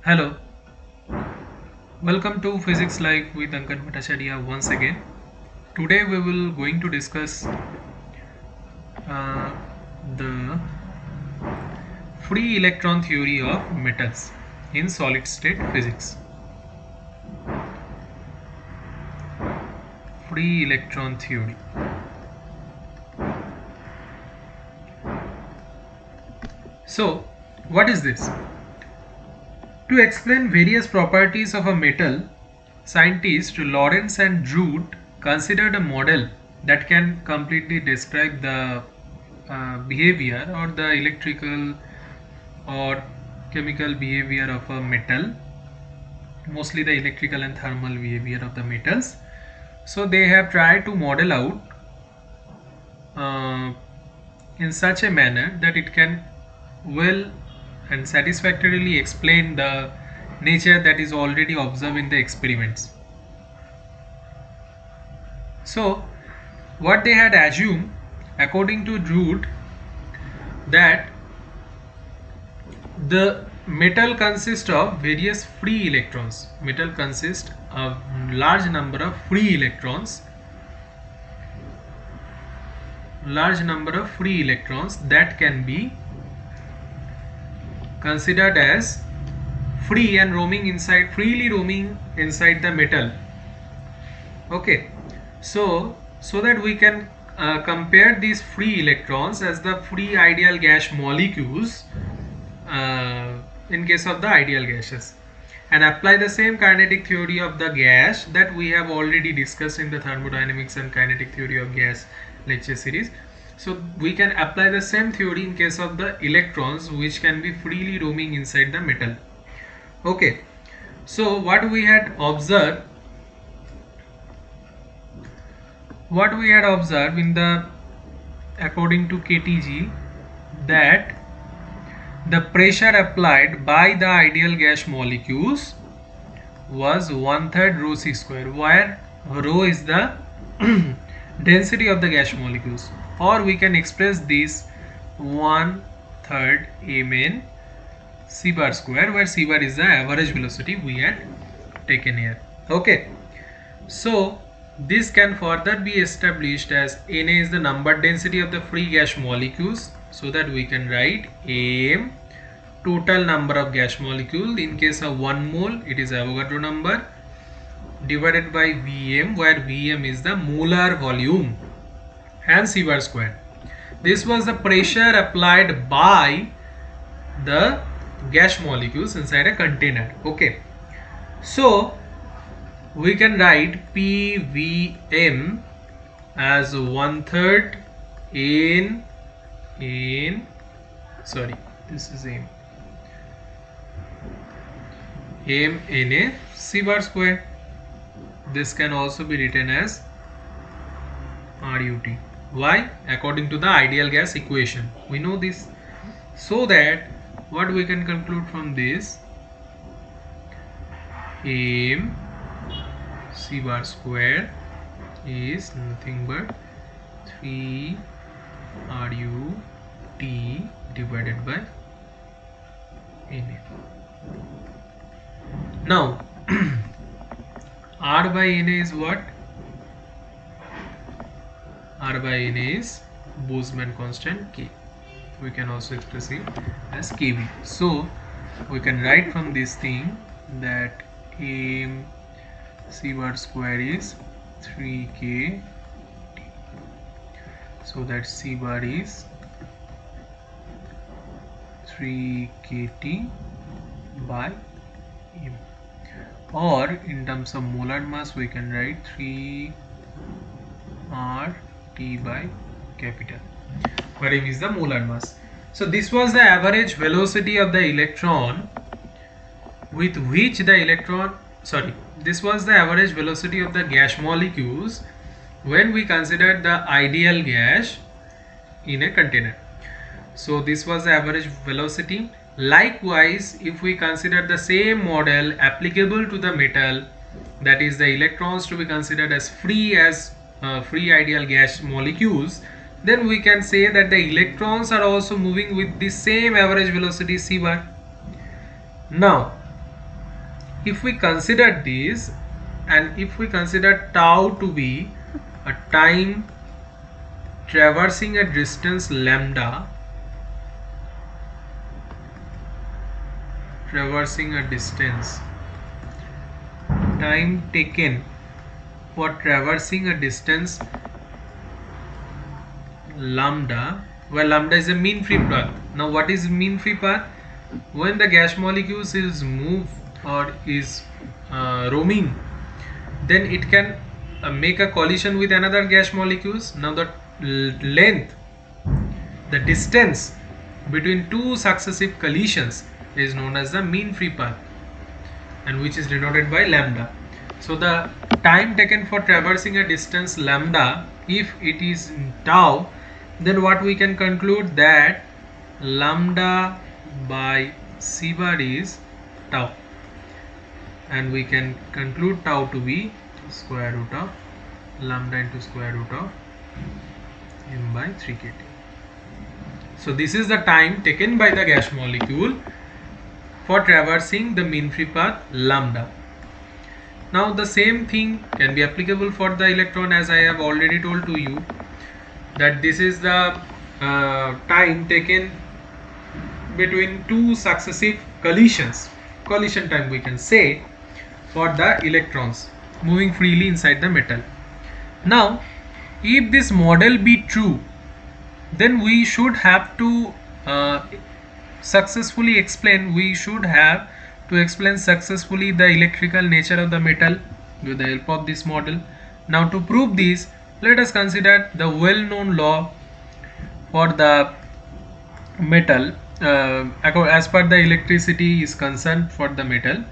Hello, welcome to Physics Live with Ankit Bhattacharya once again. Today we will going to discuss uh, the free electron theory of metals in solid state physics. Free electron theory. So, what is this? To explain various properties of a metal, scientists Lawrence and Drude considered a model that can completely describe the behavior or the electrical or chemical behavior of a metal, mostly the electrical and thermal behavior of the metals. So they have tried to model out uh, in such a manner that it can well and satisfactorily explain the nature that is already observed in the experiments. So what they had assumed, according to Drude, that the metal consists of various free electrons. Metal consists of large number of free electrons, that can be considered as free and freely roaming inside the metal. Okay, so that we can compare these free electrons as the free ideal gas molecules in case of the ideal gases, and apply the same kinetic theory of the gas that we have already discussed in the thermodynamics and kinetic theory of gas lecture series. So we can apply the same theory in case of the electrons, which can be freely roaming inside the metal. Okay, so what we had observed in the, according to KTG, that the pressure applied by the ideal gas molecules was 1/3 rho c square, where rho is the density of the gas molecules, or we can express this 1/3 mn c bar square, where c bar is the average velocity we had taken here. Okay, so this can further be established as Na is the number density of the free gas molecules, so that we can write Am total number of gas molecule. In case of 1 mole, it is Avogadro number, divided by Vm, where Vm is the molar volume, and c bar square. This was the pressure applied by the gas molecules inside a container. Okay, so we can write PVM as 1/3 in sorry, this is M Na c bar square. This can also be written as RUT. Why? According to the ideal gas equation, we know this. So that what we can conclude from this, M c bar square is nothing but 3 RUT divided by Na. Now R by Na is what? R by Na is Boltzmann constant K. We can also express it as Kv. So we can write from this thing that M c bar square is 3k T. So that c bar is 3kT by M. Or in terms of molar mass, we can write 3RT by capital, where M is the molar mass. So this was the average velocity of the electron with which the this was the average velocity of the gas molecules when we considered the ideal gas in a container. So this was the average velocity. Likewise, if we consider the same model applicable to the metal, that is the electrons to be considered as free ideal gas molecules, then we can say that the electrons are also moving with the same average velocity c bar. Now if we consider this, and if we consider tau to be a time traversing a distance lambda, time taken for traversing a distance lambda, where lambda is a mean free path. Now what is mean free path? When the gas molecules is move or is roaming, then it can make a collision with another gas molecules. Now the length, the distance between two successive collisions is known as the mean free path, and which is denoted by lambda. So the time taken for traversing a distance lambda, if it is tau, then what we can conclude that lambda by c bar is tau, and we can conclude tau to be square root of lambda into square root of m by 3 kt. So this is the time taken by the gas molecule for traversing the mean free path lambda. Now the same thing can be applicable for the electron, as I have already told to you that this is the time taken between two successive collisions, collision time we can say, for the electrons moving freely inside the metal. Now if this model be true, then we should have to successfully explain successfully the electrical nature of the metal with the help of this model. Now to prove this, let us consider the well-known law for the metal as per the electricity is concerned for the metal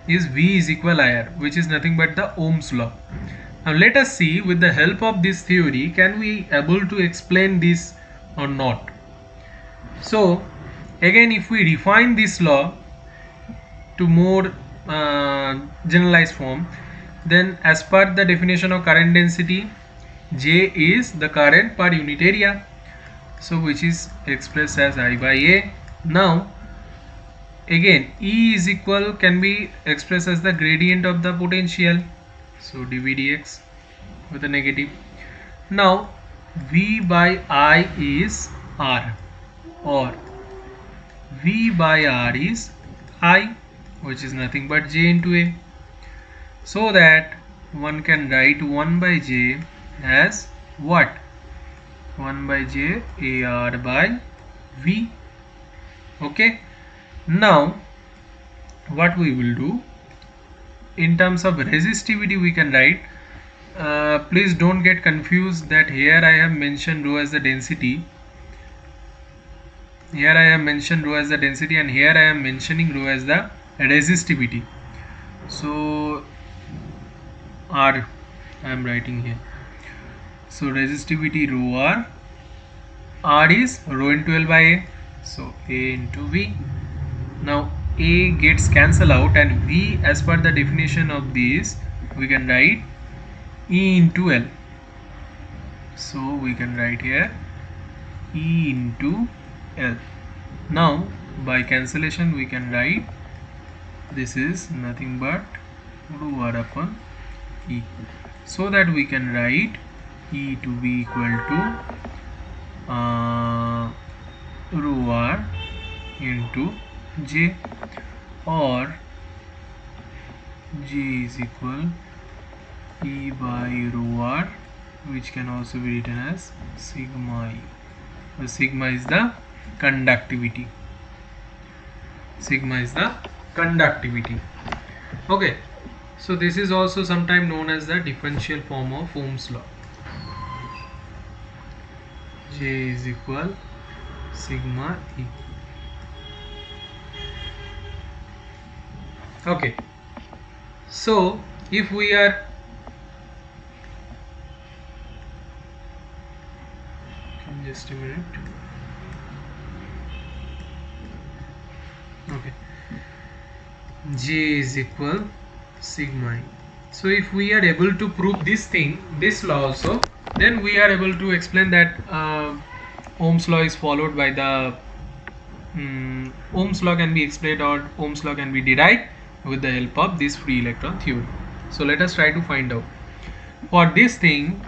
is V is equal IR, which is nothing but the Ohm's law. Now let us see with the help of this theory can we able to explain this or not. So again, if we refine this law to more generalized form, then as per the definition of current density, J is the current per unit area, so which is expressed as I by A. Now again, E is equal can be expressed as the gradient of the potential, so dV dx with a negative. Now V by I is R, or V by R is I, which is nothing but J into A, so that one can write 1 by J as what? 1 by J AR by V. Okay. Now what we will do in terms of resistivity, we can write, please don't get confused that here I have mentioned rho as the density, and here I am mentioning rho as the resistivity. So R I am writing here, so resistivity rho R is rho into L by A, so A into V. Now A gets cancelled out, and V, as per the definition of this, we can write E into L, so we can write here E into L. Now by cancellation we can write this is nothing but rho R upon E, so that we can write E to be equal to rho R into J, or J is equal E by rho R, which can also be written as sigma E. So sigma is the conductivity. Okay, so this is also sometimes known as the differential form of Ohm's law. J is equal sigma E. Okay, so if we are just a minute. Okay, J is equal sigma E. So if we are able to prove this law also, then we are able to explain that Ohm's law is followed by the Ohm's law can be explained or Ohm's law can be derived with the help of this free electron theory. So let us try to find out. For this thing,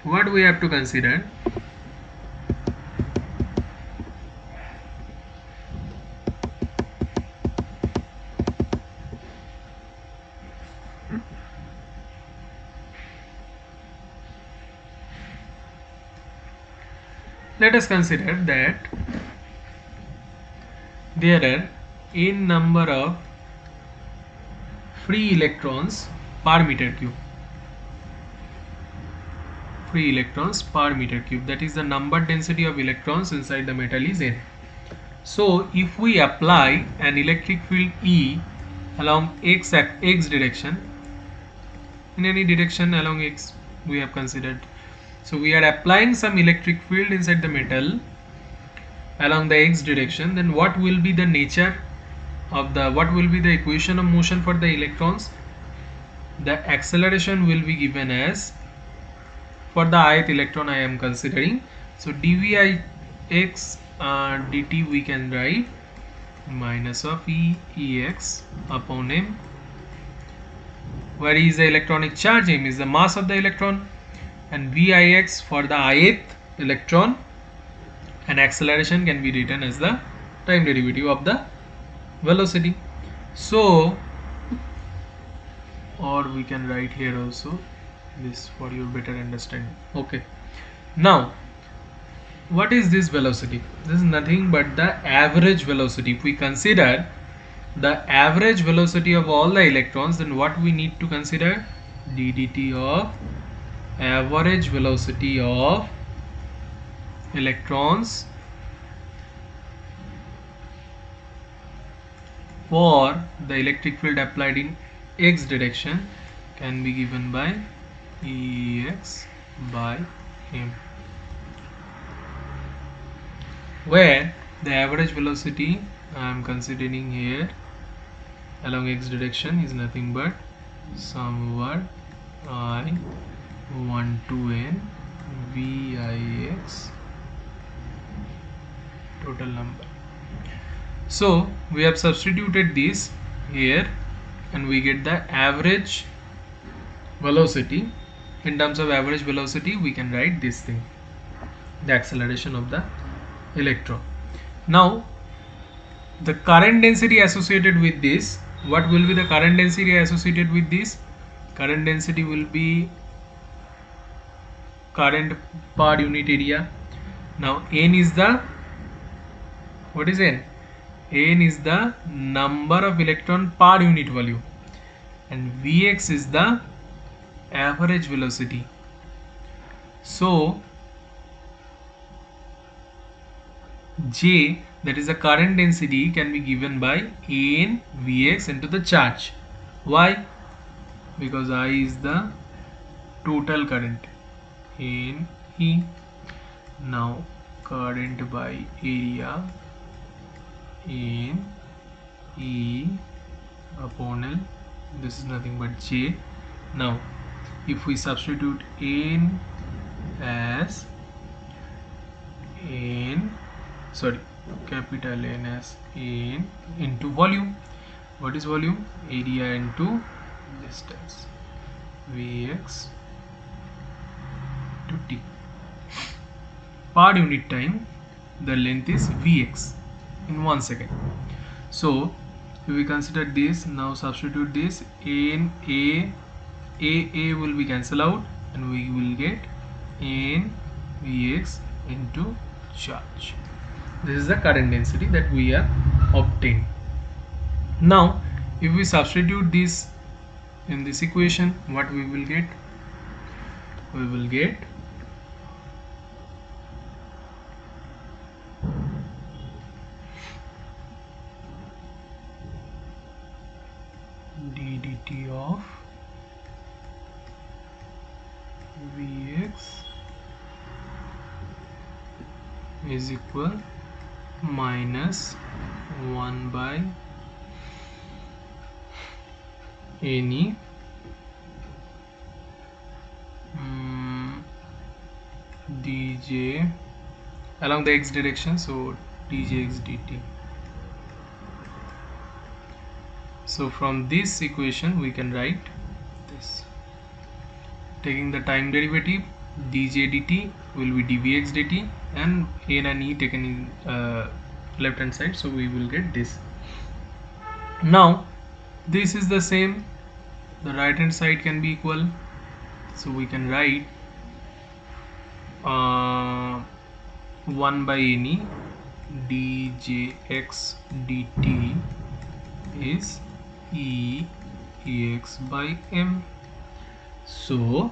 what we have to consider, let us consider that there are n number of free electrons per meter cube. Free electrons per meter cube, that is the number density of electrons inside the metal is n. So if we apply an electric field E along x direction, in any direction along x we have considered, so we are applying some electric field inside the metal along the x direction, then what will be the nature of the, what will be the equation of motion for the electrons? The acceleration will be given as, for the ith electron I am considering, so dvi x dt we can write minus of ex upon m, where is the electronic charge, m is the mass of the electron, and vix for the ith electron, and acceleration can be written as the time derivative of the velocity. So, or we can write here also this for your better understanding. Okay, now what is this velocity? This is nothing but the average velocity. If we consider the average velocity of all the electrons, then what we need to consider? ddt of average velocity of electrons for the electric field applied in x direction can be given by ex by m, where the average velocity I am considering here along x direction is nothing but sum over I 1 to n vix total number. So we have substituted this here and we get the average velocity. In terms of average velocity we can write this thing, the acceleration of the electron. Now the current density associated with this, what will be the current density associated with this? Current density will be current per unit area. Now n is the, what is n? N is the number of electron per unit volume, and Vx is the average velocity. So J, that is the current density, can be given by n Vx into the charge. Why? Because I is the total current, n E. Now current by area, n E upon L, this is nothing but J. Now if we substitute n as capital N as n into volume, what is volume? Area into distance, Vx to t. Per unit time the length is Vx in 1 second. So if we consider this, now substitute this, n a will be cancelled out and we will get n Vx into charge. This is the current density that we have obtained. Now if we substitute this in this equation, what we will get? We will get ddt of Vx is equal minus 1 by any dj along the x direction, so djx dt. So from this equation we can write this. Taking the time derivative, dj dt will be dvx dt, and n and e taken in left hand side, so we will get this. Now this is the same, the right hand side can be equal, so we can write 1 by ne djx dt is ex by m. So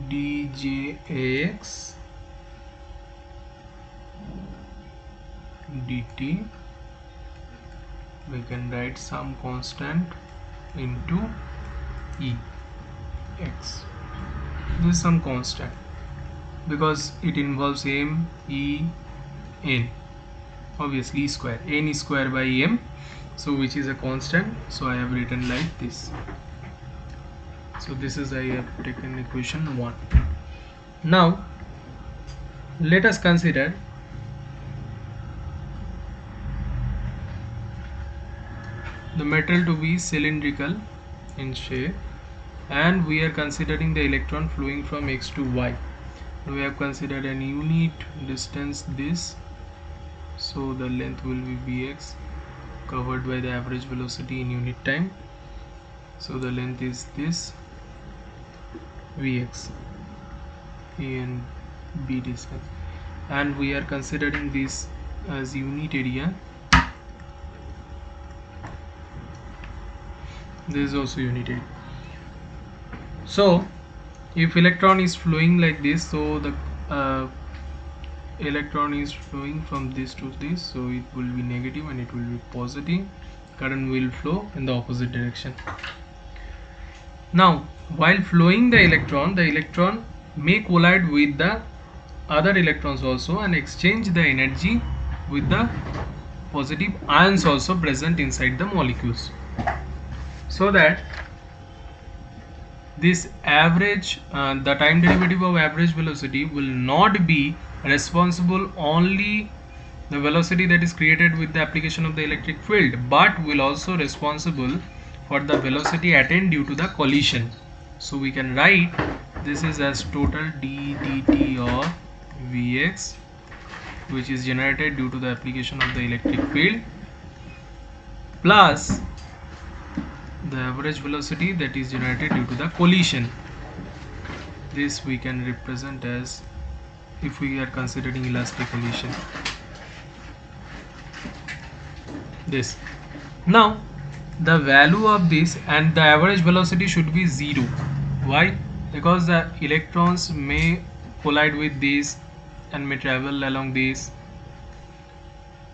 djx dt we can write some constant into ex. This is some constant because it involves m, e, n, obviously e square, n square by m, so which is a constant, so I have written like this. So this is, I have taken equation 1. Now let us consider the metal to be cylindrical in shape, and we are considering the electron flowing from x to y. We have considered an unit distance this, so the length will be bx covered by the average velocity in unit time, so the length is this vx, a and b distance, and we are considering this as unit area. This is also unit area. So if electron is flowing like this, so the electron is flowing from this to this, so it will be negative and it will be positive, current will flow in the opposite direction. Now while flowing the electron may collide with the other electrons also and exchange the energy with the positive ions also present inside the molecules, so that this average the time derivative of average velocity will not be responsible only the velocity that is created with the application of the electric field, but will also responsible for the velocity attained due to the collision. So we can write this is as total d dt of vx, which is generated due to the application of the electric field, plus the average velocity that is generated due to the collision. This we can represent as, if we are considering elastic collision, this. Now the value of this and the average velocity should be 0. Why? Because the electrons may collide with this and may travel along this,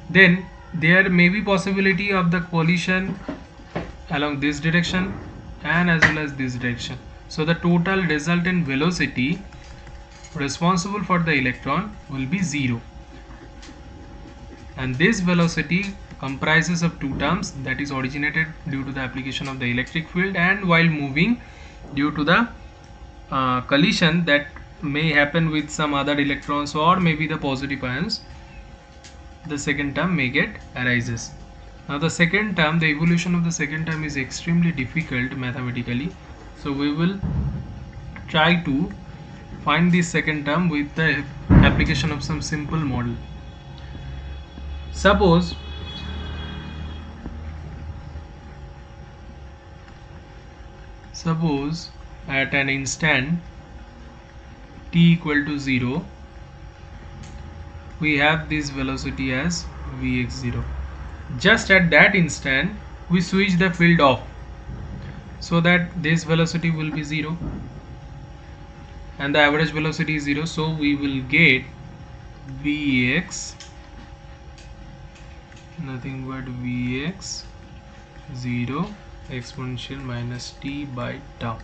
then there may be possibility of the collision along this direction and as well as this direction. So the total resultant velocity responsible for the electron will be 0, and this velocity comprises of two terms, that is originated due to the application of the electric field and while moving due to the collision that may happen with some other electrons or maybe the positive ions. The second term may get arises. Now the second term, the evolution of the second term is extremely difficult mathematically, so we will try to find this second term with the application of some simple model. Suppose at an instant t equal to 0 we have this velocity as vx0. Just at that instant we switch the field off, so that this velocity will be 0 and the average velocity is 0, so we will get vx nothing but vx 0 exponential minus t by tau.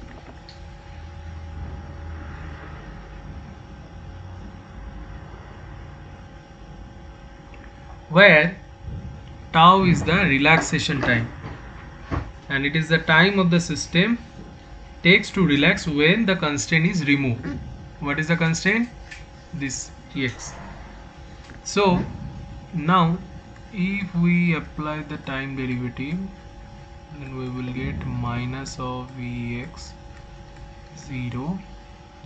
Where tau is the relaxation time and it is the time of the system takes to relax when the constraint is removed. What is the constraint? This x. So now if we apply the time derivative, then we will get minus of Vx 0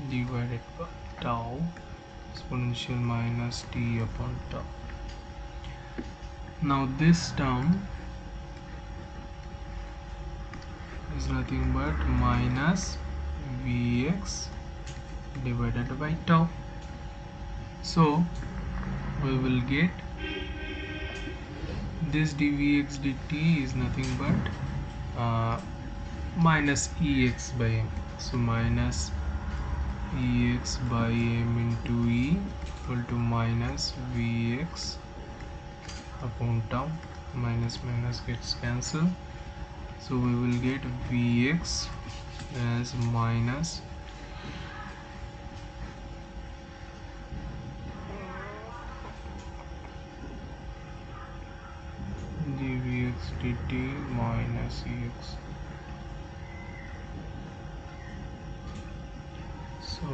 divided by tau exponential minus t upon tau. Now this term is nothing but minus Vx divided by tau. So we will get this dvx dt is nothing but minus Ex by m. So minus Ex by m into E equal to minus Vx upon tau. Minus minus gets cancelled. So we will get Vx as minus dvx dt minus Ex. So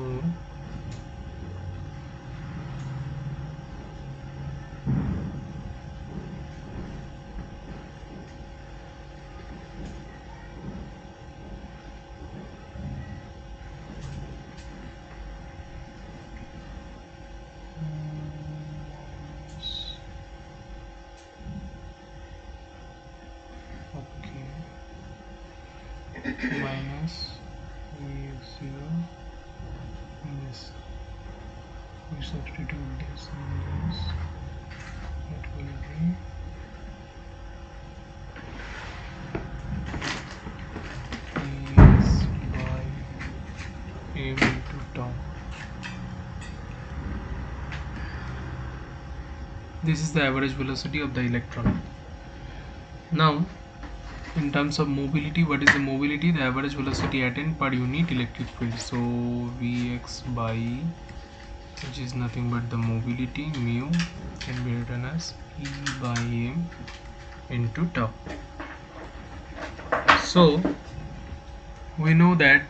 minus Vx0 yes, we substitute this in this, it will be Ex by m into tau. This is the average velocity of the electron. Now in terms of mobility, what is the mobility? The average velocity attained per unit electric field. So Vx by E, which is nothing but the mobility, mu, can be written as E by m into tau. So we know that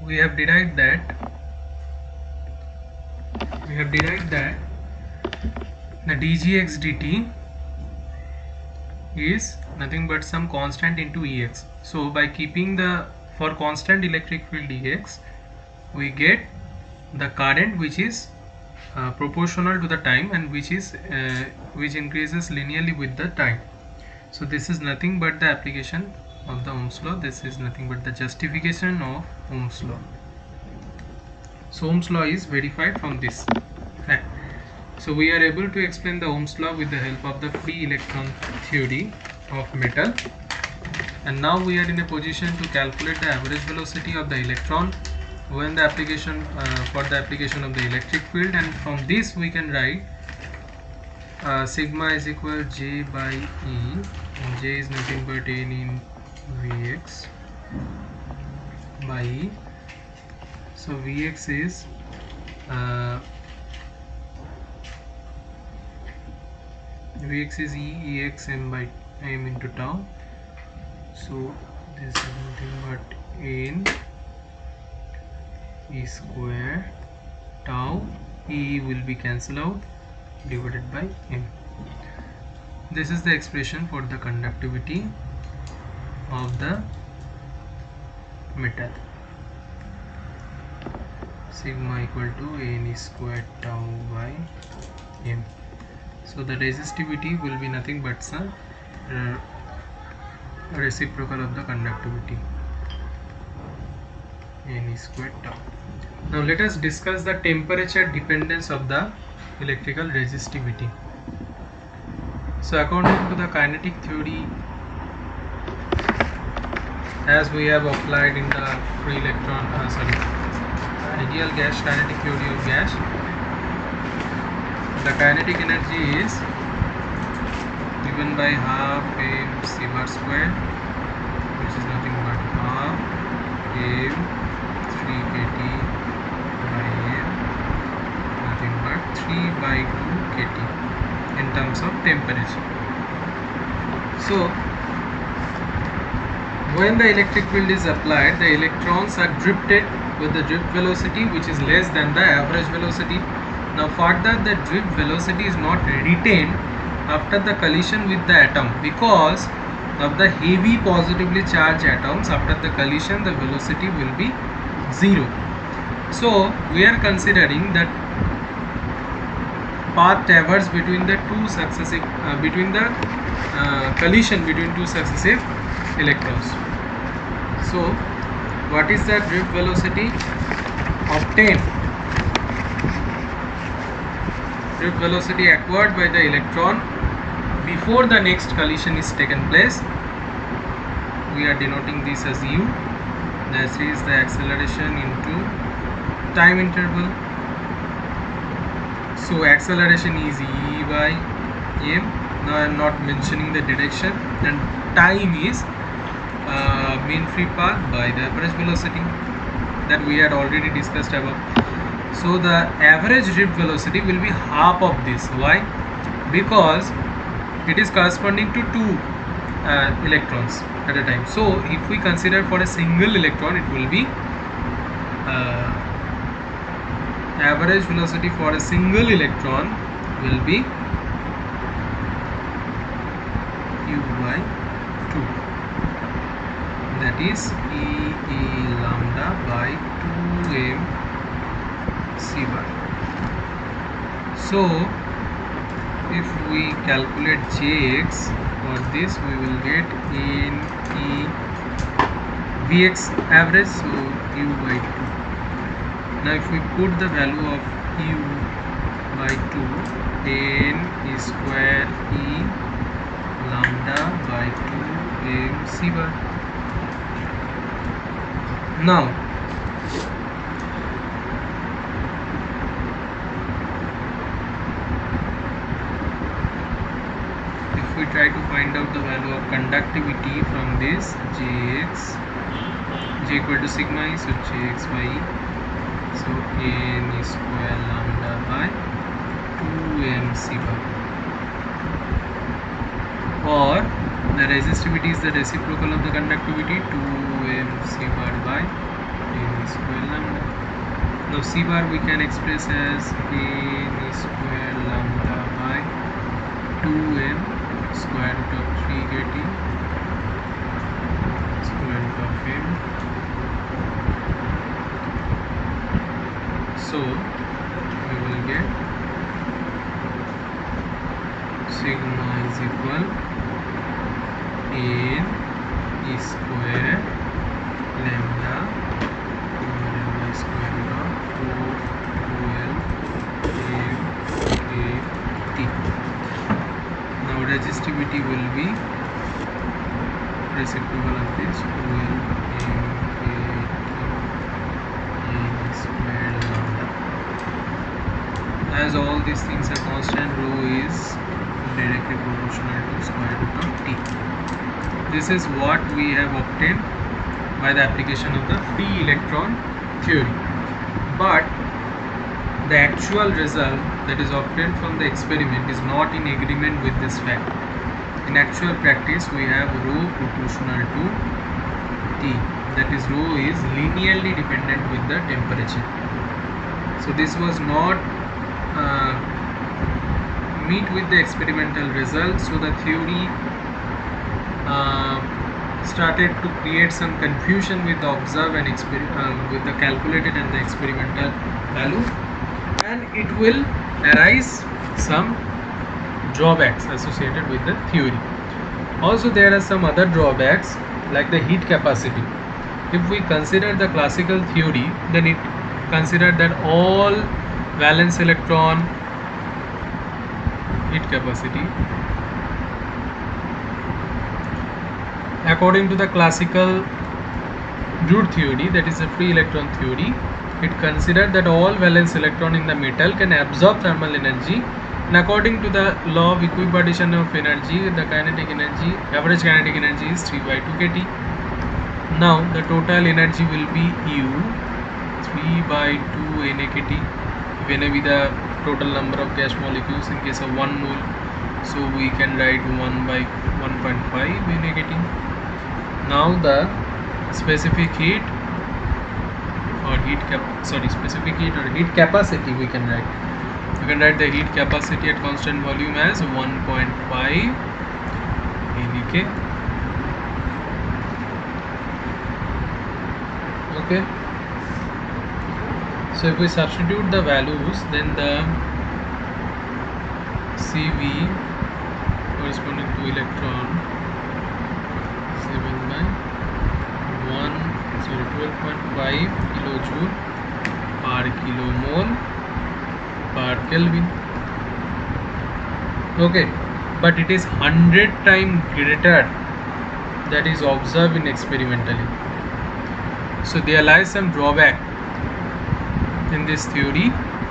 we have derived that the dgx dt is nothing but some constant into Ex. So by keeping the for constant electric field Ex, we get the current which is proportional to the time and which increases linearly with the time. So this is nothing but the application of the Ohm's law. This is nothing but the justification of Ohm's law. So Ohm's law is verified from this. So we are able to explain the Ohm's law with the help of the free electron theory of metal, and now we are in a position to calculate the average velocity of the electron when the application for the application of the electric field, and from this we can write sigma is equal J by E, and J is nothing but n in Vx by E. So Vx is E Ex m by m into tau. So this is nothing but n E square tau, E will be cancelled out, divided by m. This is the expression for the conductivity of the metal. Sigma equal to n E square tau by m. So the resistivity will be nothing but some reciprocal of the conductivity, n E square tau. Now let us discuss the temperature dependence of the electrical resistivity. So according to the kinetic theory as we have applied in the free electron ideal gas kinetic theory of gas. The kinetic energy is given by half mc bar square, which is nothing but half m 3 kt by m, nothing but 3 by 2 kt in terms of temperature. So when the electric field is applied, the electrons are drifted with the drift velocity which is less than the average velocity. Now further, the drift velocity is not retained after the collision with the atom because of the heavy positively charged atoms. After the collision, the velocity will be 0. So we are considering that path traversed between the two successive collision between two successive electrons. So what is the drift velocity obtained? Drift velocity acquired by the electron before the next collision is taken place. We are denoting this as u. This is the acceleration into time interval. So acceleration is e by m. Now I am not mentioning the direction, and time is mean free path by the average velocity that we had already discussed above. So the average drift velocity will be half of this. Why? Because it is corresponding to two electrons at a time. So if we consider for a single electron, it will be average velocity for a single electron will be u by 2, that is e lambda by 2m c bar. So if we calculate jx for this, we will get in e vx average, so u by 2. Now if we put the value of u by 2, n is square e lambda by 2m c bar. Now if we try to find out the value of conductivity from this jx, j equal to sigma e, so jx by e, so n is square lambda by 2m c bar, or the resistivity is the reciprocal of the conductivity, 2m c bar by n square lambda. Now c bar we can express as n square lambda by 2m square root of 3 kt square root of m. So we will get sigma is equal n square lambda square root of 4 12 m a t. Now resistivity will be reciprocal of this 12 m a t n square lambda. As all these things are constant, rho is directly proportional to square root of t. This is what we have obtained by the application of the free electron theory. But the actual result that is obtained from the experiment is not in agreement with this fact. In actual practice, we have rho proportional to t, that is rho is linearly dependent with the temperature. So this was not meet with the experimental results, so the theory started to create some confusion with the observed and with the calculated and the experimental value, and it will arise some drawbacks associated with the theory. Also there are some other drawbacks like the heat capacity. If we consider the classical theory, then it considered that all valence electron heat capacity according to the classical Root theory, that is a free electron theory, it considered that all valence electron in the metal can absorb thermal energy, and according to the law of equipartition of energy, the kinetic energy, average kinetic energy is 3 by 2 kT. Now the total energy will be U 3 by 2 Na kT. When be the total number of gas molecules in case of 1 mole, so we can write 1 by 1.5 Na kT. Now the specific heat or specific heat or heat capacity we can write. You can write the heat capacity at constant volume as 1.5 NK. Okay. So if we substitute the values, then the CV corresponding to electron 7 by 12.5 kilojoule per kilomole per Kelvin. Okay, but it is 100 times greater that is observed in experimentally. So there lies some drawback in this theory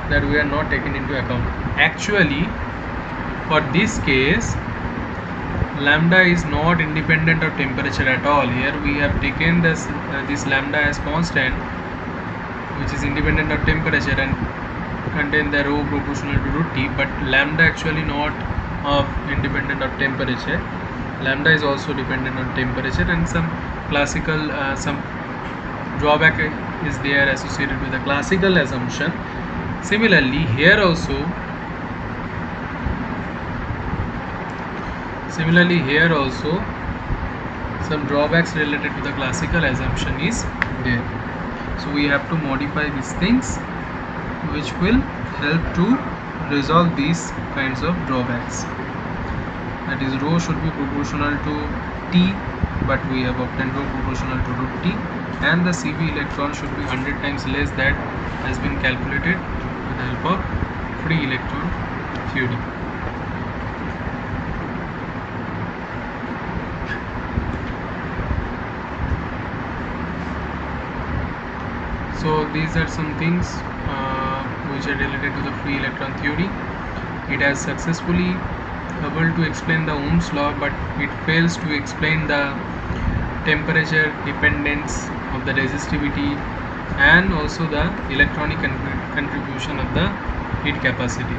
that we are not taken into account. Actually, for this case, lambda is not independent of temperature at all. Here we have taken this lambda as constant, which is independent of temperature and contain the rho proportional to root T, but lambda actually not independent of temperature. Lambda is also dependent on temperature, and some classical some drawback is there associated with the classical assumption. Similarly here also some drawbacks related to the classical assumption is there. So we have to modify these things which will help to resolve these kinds of drawbacks. That is, rho should be proportional to T, but we have obtained rho proportional to root T, and the CV electron should be 100 times less that has been calculated with the help of free electron theory. So these are some things which are related to the free electron theory. It has successfully able to explain the Ohm's law, but it fails to explain the temperature dependence of the resistivity and also the electronic contribution of the heat capacity.